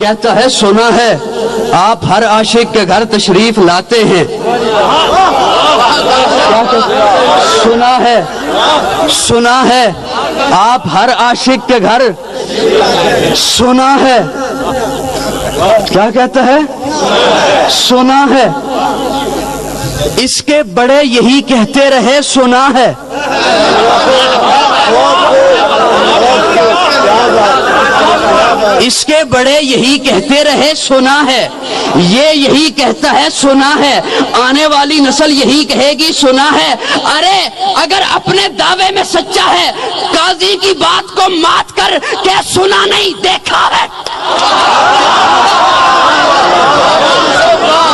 کہتا ہے سنا ہے آپ ہر عاشق کے گھر تشریف لاتے ہیں. سنا ہے آپ ہر عاشق کے گھر. سنا ہے کیا کہتا ہے؟ سنا ہے اس کے بڑے یہی کہتے رہے سنا ہے. اس کے بڑے یہی کہتے رہے سنا ہے. یہ یہی کہتا ہے سنا ہے. آنے والی نسل یہی کہے گی سنا ہے. ارے اگر اپنے دعوے میں سچا ہے قاضی کی بات کو مات کر کہ سنا نہیں دیکھا ہے.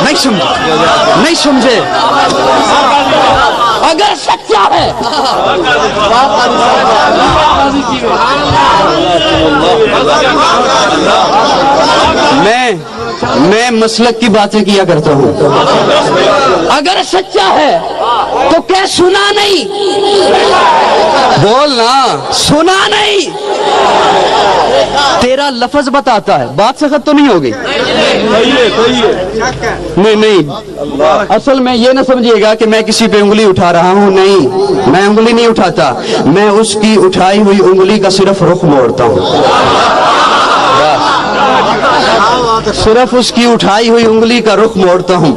نہیں سمجھے اگر سچا ہے میں مسلک کی باتیں کیا کرتا ہوں. اگر سچا ہے تو کیا سنا نہیں؟ بولنا سنا نہیں. تیرا لفظ بتاتا ہے بات سخت تو نہیں ہوگی. نہیں اصل میں یہ نہ سمجھیے گا کہ میں کسی پہ انگلی اٹھا رہا ہوں. نہیں میں انگلی نہیں اٹھاتا. میں اس کی اٹھائی ہوئی انگلی کا صرف رخ موڑتا ہوں. صرف اس کی اٹھائی ہوئی انگلی کا رخ موڑتا ہوں.